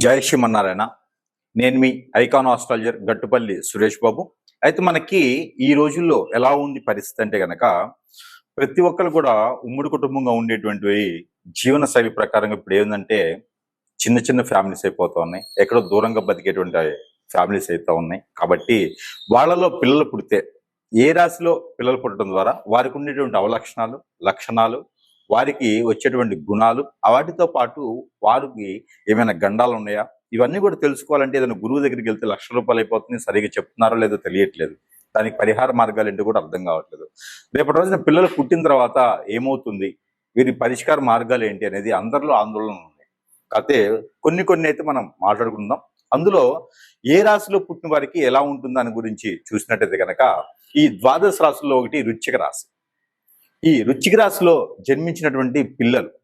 జై శ్రీమన్నారాయణ. నేను మీ icon astrologer Gattupalli Suresh Babu. అయితే మనకి ఈ రోజుల్లో ఎలా ఉంది పరిస్థితి అంటే గనక ప్రతి ఒక్కరు కూడా ఉమ్మడి కుటుంబంగా ఉండేటువంటి జీవన శైలి ప్రకారంగా ఇప్పుడు ఏంటంటే చిన్న చిన్న ఫ్యామిలీస్ అయిపోతా ఉన్నాయి. ఎక్కడో దూరంగా బతికేటువంటి ఫ్యామిలీస్ అయితే ఉన్నాయి. కాబట్టి వాళ్ళలో పిల్లలు పుడితే ఏ రాశిలో పిల్లలు పుట్టడం ద్వారా వారికి ఉండేటువంటి అవలక్షణాలు, లక్షణాలు, వారికి వచ్చేటువంటి గుణాలు, వాటితో పాటు వారికి ఏమైనా గండాలు ఉన్నాయా, ఇవన్నీ కూడా తెలుసుకోవాలంటే ఏదైనా గురువు దగ్గరికి వెళ్తే ₹1,00,000 అయిపోతుంది. సరిగ్గా చెప్తున్నారో లేదో తెలియట్లేదు. దానికి పరిహార మార్గాలు ఏంటో కూడా అర్థం కావట్లేదు. రేపటి రోజున పిల్లలు పుట్టిన తర్వాత ఏమవుతుంది, వీరి పరిష్కార మార్గాలు ఏంటి అనేది అందరిలో ఆందోళన ఉంది. అయితే కొన్ని అయితే మనం మాట్లాడుకుందాం. అందులో ఏ రాశిలో పుట్టిన వారికి ఎలా ఉంటుంది దాని గురించి చూసినట్టయితే కనుక ఈ ద్వాదశ రాశుల్లో ఒకటి వృశ్చిక రాశి. ఈ వృశ్చిక రాశిలో జన్మించినటువంటి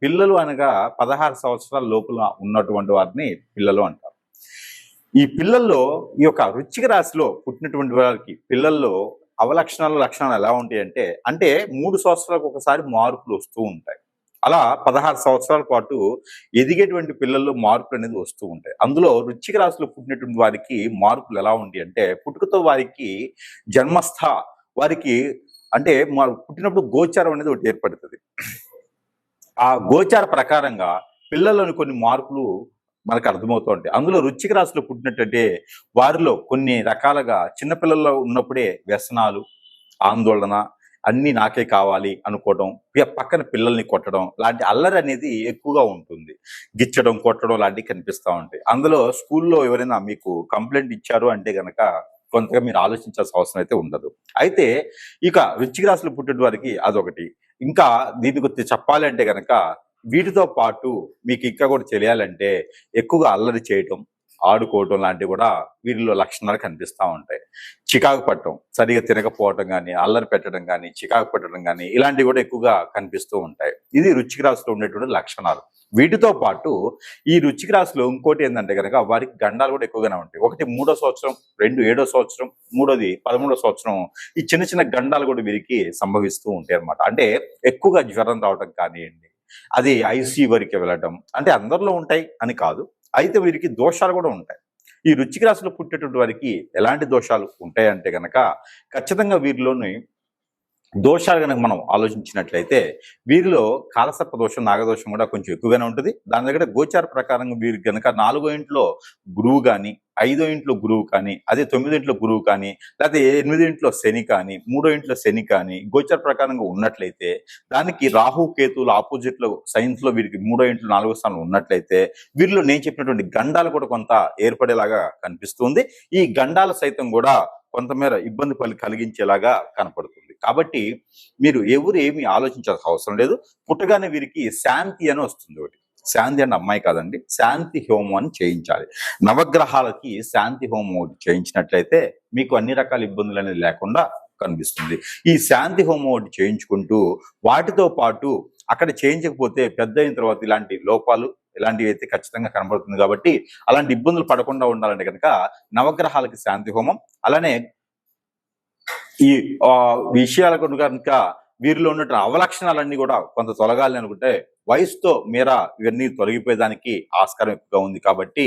పిల్లలు అనగా 16 సంవత్సరాల లోపల ఉన్నటువంటి వారిని పిల్లలు అంటారు. ఈ పిల్లల్లో ఈ యొక్క వృశ్చిక రాశిలో పుట్టినటువంటి వారికి పిల్లల్లో లక్షణాలు ఎలా ఉంటాయి అంటే 3 సంవత్సరాలకు ఒకసారి మార్పులు వస్తూ ఉంటాయి. అలా 16 సంవత్సరాల పాటు ఎదిగేటువంటి పిల్లల్లో మార్పులు అనేది వస్తూ ఉంటాయి. అందులో వృశ్చిక రాశిలో పుట్టినటువంటి వారికి మార్పులు ఎలా ఉంటాయి అంటే పుట్టుకతో వారికి జన్మస్థ వారికి అంటే పుట్టినప్పుడు గోచారం అనేది ఒకటి ఏర్పడుతుంది. ఆ గోచార ప్రకారంగా పిల్లల్లోని కొన్ని మార్పులు మనకు అర్థమవుతూ ఉంటాయి. అందులో వృశ్చిక రాశిలో పుట్టినట్టంటే వారిలో కొన్ని రకాలుగా చిన్నపిల్లల్లో ఉన్నప్పుడే వ్యసనాలు, ఆందోళన, అన్ని నాకే కావాలి అనుకోవడం, పక్కన పిల్లల్ని కొట్టడం లాంటి అల్లరి అనేది ఎక్కువగా ఉంటుంది. గిచ్చడం, కొట్టడం లాంటివి కనిపిస్తూ ఉంటాయి. అందులో స్కూల్లో ఎవరైనా మీకు కంప్లైంట్ ఇచ్చారు అంటే గనక కొంతగా మీరు ఆలోచించాల్సిన అవసరం అయితే ఉండదు. అయితే ఇక వృశ్చిక రాశిలో పుట్టిన వారికి అదొకటి. ఇంకా దీని గురించి చెప్పాలి అంటే గనక వీటితో పాటు మీకు ఇంకా కూడా తెలియాలంటే ఎక్కువగా అల్లరి చేయటం, ఆడుకోవటం లాంటివి కూడా వీరిలో లక్షణాలు కనిపిస్తూ ఉంటాయి. చికాకు పట్టడం, సరిగా తినకపోవటం కానీ, అల్లరి పెట్టడం కానీ, చికాకు పెట్టడం కానీ ఇలాంటివి కూడా ఎక్కువగా కనిపిస్తూ ఉంటాయి. ఇది వృశ్చిక రాశిలో ఉండేటువంటి లక్షణాలు. వీటితో పాటు ఈ వృశ్చిక రాశిలో ఇంకోటి ఏంటంటే కనుక వారికి గండాలు కూడా ఎక్కువగానే ఉంటాయి. ఒకటి 3వ సంవత్సరం, 2 7వ సంవత్సరం, 3వది 13వ సంవత్సరం. ఈ చిన్న గండాలు కూడా వీరికి సంభవిస్తూ ఉంటాయి అన్నమాట. అంటే ఎక్కువగా జ్వరం రావడం కానివ్వండి, అది ఐసీయూ వరకు వెళ్ళడం, అంటే అందరిలో ఉంటాయి అని కాదు. అయితే వీరికి దోషాలు కూడా ఉంటాయి. ఈ వృశ్చిక రాశిలో పుట్టేటువంటి వారికి ఎలాంటి దోషాలు ఉంటాయంటే గనక ఖచ్చితంగా వీరిలోని దోషాలు కనుక మనం ఆలోచించినట్లయితే వీరిలో కాలసర్ప దోషం, నాగదోషం కూడా కొంచెం ఎక్కువగానే ఉంటుంది. దాని దగ్గర గోచార ప్రకారంగా వీరికి కనుక 4వ ఇంట్లో గురువు కానీ, 5వ ఇంట్లో గురువు కానీ, అదే 9వ ఇంట్లో గురువు కానీ, లేకపోతే 8వ ఇంట్లో శని కానీ, 3వ ఇంట్లో శని కానీ గోచార ప్రకారంగా ఉన్నట్లయితే దానికి రాహు కేతువులు ఆపోజిట్లో సైన్స్ లో వీరికి 3వ ఇంట్లో 4వ స్థానం ఉన్నట్లయితే వీరిలో నేను చెప్పినటువంటి గండాలు కూడా కొంత ఏర్పడేలాగా కనిపిస్తుంది. ఈ గండాలు సైతం కూడా కొంతమేర ఇబ్బంది కలిగించేలాగా కనపడుతుంది. కాబట్టి మీరు ఎవరు ఏమి ఆలోచించాల్సిన అవసరం లేదు. పుట్టగానే వీరికి శాంతి అని వస్తుంది. ఒకటి శాంతి అంటే అమ్మాయి కాదండి, శాంతి హోమం అని చేయించాలి. నవగ్రహాలకి శాంతి హోమం ఒకటి చేయించినట్లయితే మీకు అన్ని రకాల ఇబ్బందులు అనేది లేకుండా కనిపిస్తుంది. ఈ శాంతి హోమం ఒకటి చేయించుకుంటూ వాటితో పాటు అక్కడ చేయించకపోతే పెద్ద అయిన తర్వాత ఇలాంటి లోపాలు ఇలాంటివి అయితే ఖచ్చితంగా కనబడుతుంది. కాబట్టి అలాంటి ఇబ్బందులు పడకుండా ఉండాలంటే కనుక నవగ్రహాలకి శాంతి హోమం, అలానే ఈ విషయాల కనుక వీరిలో ఉన్న అవలక్షణాలన్నీ కూడా కొంత తొలగాలి అనుకుంటే వయసుతో మీరా ఇవన్నీ తొలగిపోయేదానికి ఆస్కారం ఎక్కువగా ఉంది. కాబట్టి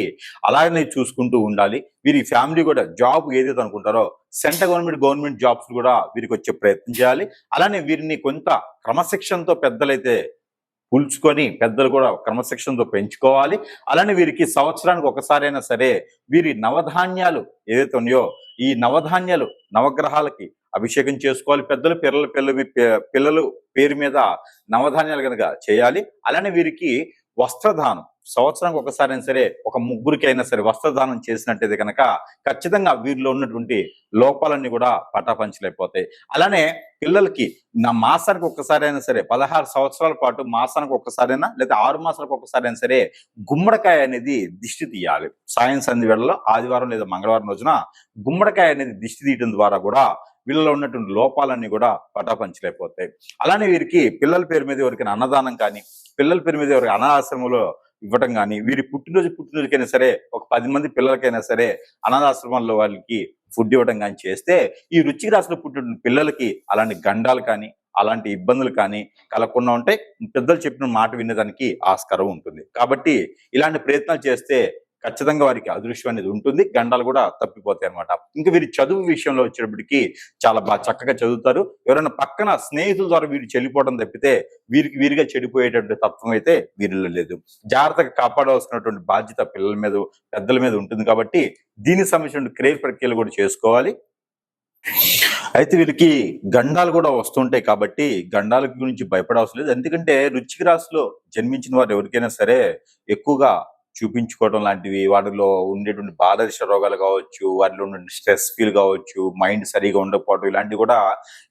అలాగనే చూసుకుంటూ ఉండాలి. వీరి ఫ్యామిలీ కూడా జాబ్ ఏదైతే అనుకుంటారో సెంట్రల్ గవర్నమెంట్ జాబ్స్ కూడా వీరికి వచ్చే ప్రయత్నం చేయాలి. అలానే వీరిని కొంత క్రమశిక్షణతో పెద్దలైతే పులుచుకొని పెద్దలు కూడా క్రమశిక్షణతో పెంచుకోవాలి. అలానే వీరికి సంవత్సరానికి ఒకసారైనా సరే వీరి నవధాన్యాలు ఏదైతే ఉన్నాయో ఈ నవధాన్యాలు నవగ్రహాలకి అభిషేకం చేసుకోవాలి. పెద్దలు పిల్లలు పేరు మీద నవధాన్యాలు కనుక చేయాలి. అలానే వీరికి వస్త్రదానం సంవత్సరానికి ఒకసారైనా సరే ఒక ముగ్గురికి అయినా సరే వస్త్రదానం చేసినట్టయితే కనుక ఖచ్చితంగా వీరిలో ఉన్నటువంటి లోపాలన్నీ కూడా పటాపంచలైపోతాయి. అలానే పిల్లలకి మాసానికి ఒక్కసారైనా సరే 16 సంవత్సరాల పాటు మాసానికి ఒక్కసారైనా లేదా 6 మాసాలకు ఒక్కసారైనా సరే గుమ్మడికాయ అనేది దిష్టి తీయాలి. సాయం సంధి వేళలో ఆదివారం లేదా మంగళవారం రోజున గుమ్మడికాయ అనేది దిష్టి తీయడం ద్వారా కూడా వీళ్ళలో ఉన్నటువంటి లోపాలన్నీ కూడా పటాపంచలైపోతాయి. అలానే వీరికి పిల్లల పేరు మీద ఎవరికైనా అన్నదానం కానీ, పిల్లల పేరు మీద ఎవరికి అనాథాశ్రమంలో ఇవ్వటం కానీ, వీరి పుట్టినరోజుకైనా సరే ఒక 10 మంది పిల్లలకైనా సరే అనాథాశ్రమాల్లో వాళ్ళకి ఫుడ్ ఇవ్వడం కానీ చేస్తే ఈ వృశ్చిక రాశిలో పుట్టిన పిల్లలకి అలాంటి గండాలు కానీ అలాంటి ఇబ్బందులు కానీ కలగకుండా ఉంటాయి. పెద్దలు చెప్పిన మాట వినేదానికి ఆస్కారం ఉంటుంది. కాబట్టి ఇలాంటి ప్రయత్నాలు చేస్తే ఖచ్చితంగా వారికి అదృష్టం అనేది ఉంటుంది. గండాలు కూడా తప్పిపోతాయి అన్నమాట. ఇంకా వీరి చదువు విషయంలో వచ్చేటప్పటికి చాలా చక్కగా చదువుతారు. ఎవరైనా పక్కన స్నేహితుల ద్వారా వీరు చెల్లిపోవడం తప్పితే వీరిగా చెడిపోయేటువంటి తత్వం అయితే వీరిలో లేదు. జాగ్రత్తగా కాపాడవలసినటువంటి బాధ్యత పిల్లల మీద, పెద్దల మీద ఉంటుంది కాబట్టి దీనికి సంబంధించిన క్రయ ప్రక్రియలు కూడా చేసుకోవాలి. అయితే వీరికి గండాలు కూడా వస్తుంటాయి కాబట్టి గండాల గురించి భయపడవసరం లేదు. ఎందుకంటే వృశ్చిక రాశిలో జన్మించిన వారు ఎవరికైనా సరే ఎక్కువగా చూపించుకోవడం లాంటివి, వాటిలో ఉండేటువంటి బాధరిష రోగాలు కావచ్చు, వాటిలో ఉండే స్ట్రెస్ ఫీల్ కావచ్చు, మైండ్ సరిగా ఉండకపోవడం, ఇలాంటివి కూడా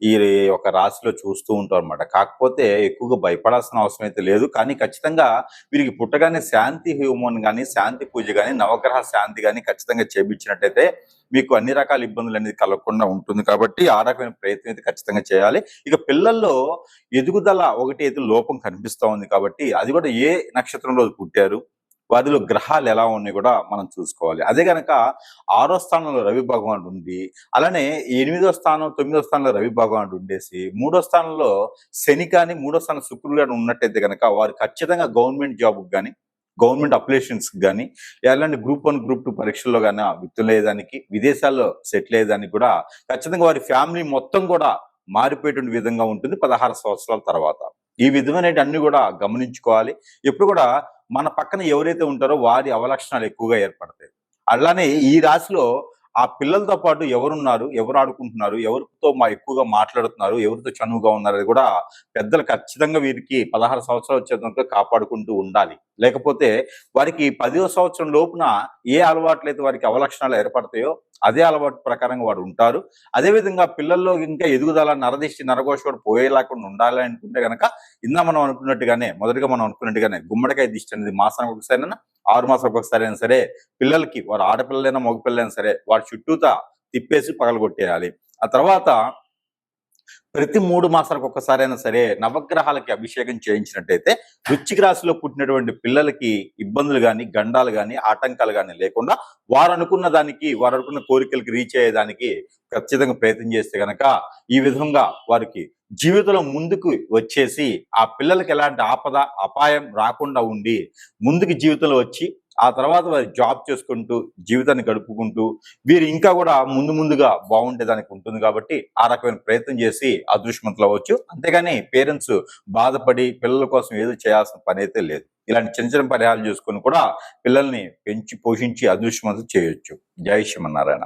ఈ ఒక రాశిలో చూస్తూ ఉంటాం అనమాట. కాకపోతే ఎక్కువగా భయపడాల్సిన అవసరం అయితే లేదు. కానీ ఖచ్చితంగా వీరికి పుట్టగానే శాంతి హోమం కానీ, శాంతి పూజ కానీ, నవగ్రహ శాంతి కానీ ఖచ్చితంగా చేపించినట్టయితే మీకు అన్ని రకాల ఇబ్బందులు అనేది కలగకుండా ఉంటుంది కాబట్టి ఆ రకమైన ప్రయత్నం అయితే ఖచ్చితంగా చేయాలి. ఇక పిల్లల్లో ఎదుగుదల ఒకటి అయితే లోపం కనిపిస్తా ఉంది కాబట్టి అది కూడా ఏ నక్షత్రంలో పుట్టారు, వారిలో గ్రహాలు ఎలా ఉన్నాయి కూడా మనం చూసుకోవాలి. అదే గనక 6వ స్థానంలో రవి భగవానుడు ఉంది, అలానే 8వ స్థానం 9వ స్థానంలో రవి భగవానుడు ఉండేసి 3వ స్థానంలో శని కానీ 3వ స్థానం శుక్రుడు కానీ ఉన్నట్టయితే కనుక వారు ఖచ్చితంగా గవర్నమెంట్ జాబ్ కానీ, గవర్నమెంట్ అప్లికేషన్స్ కానీ, ఎలాంటి గ్రూప్ 1 గ్రూప్ 2 పరీక్షల్లో కానీ విత్తులేదానికి, విదేశాల్లో సెటిల్ అయ్యేదానికి కూడా ఖచ్చితంగా వారి ఫ్యామిలీ మొత్తం కూడా మారిపోయేటువంటి విధంగా ఉంటుంది 16 సంవత్సరాల తర్వాత. ఈ విధమైన అన్ని కూడా గమనించుకోవాలి. ఎప్పుడు కూడా మన పక్కన ఎవరైతే ఉంటారో వారి అవలక్షణాలు ఎక్కువగా ఏర్పడతాయి. అలానే ఈ రాశిలో ఆ పిల్లలతో పాటు ఎవరున్నారు, ఎవరు ఆడుకుంటున్నారు, ఎవరితో ఎక్కువగా మాట్లాడుతున్నారు, ఎవరితో చనువుగా ఉన్నారు అది కూడా పెద్దలు ఖచ్చితంగా వీరికి 16 సంవత్సరాలు వచ్చేంత కాపాడుకుంటూ ఉండాలి. లేకపోతే వారికి 10వ సంవత్సరం లోపున ఏ అలవాట్లయితే వారికి అవలక్షణాలు ఏర్పడతాయో అదే అలవాటు ప్రకారంగా వారు ఉంటారు. అదేవిధంగా పిల్లల్లో ఇంకా ఎదుగుదల, నరదిష్టి, నరఘోష కూడా పోయేలాకుండా ఉండాలి అనుకుంటే కనుక మొదటిగా మనం అనుకున్నట్టుగానే గుమ్మడికాయ దిష్టి అనేది మాసానికి ఒకసారైనా, 6 మాసాలకు ఒకసారి అయినా సరే పిల్లలకి, వారు ఆడపిల్లలైనా మగపిల్లలైనా సరే వారి చుట్టూతా తిప్పేసి పగలగొట్టేయాలి. ఆ తర్వాత ప్రతి 3 మాసాలకు ఒక్కసారైనా సరే నవగ్రహాలకి అభిషేకం చేయించినట్టయితే వృశ్చిక రాశిలో పుట్టినటువంటి పిల్లలకి ఇబ్బందులు కానీ, గండాలు కానీ, ఆటంకాలు కానీ లేకుండా వారు అనుకున్న కోరికలకి రీచ్ అయ్యేదానికి ఖచ్చితంగా ప్రయత్నం చేస్తే గనక ఈ విధంగా వారికి జీవితంలో ముందుకు వచ్చేసి ఆ పిల్లలకి ఎలాంటి ఆపద, అపాయం రాకుండా ఉండి ముందుకు జీవితంలో వచ్చి ఆ తర్వాత వారి జాబ్ చేసుకుంటూ జీవితాన్ని గడుపుకుంటూ వీరు ఇంకా కూడా ముందుగా బాగుండేదానికి ఉంటుంది కాబట్టి ఆ రకమైన ప్రయత్నం చేసి అదృష్టవంతులు అవ్వచ్చు. అంతేగాని పేరెంట్స్ బాధపడి పిల్లల కోసం ఏదో చేయాల్సిన పని అయితే లేదు. ఇలాంటి చిన్న పరిహారాలు చేసుకొని కూడా పిల్లల్ని పెంచి పోషించి అదృష్టవంతులు చేయొచ్చు. జై శ్రీమన్నారాయణ.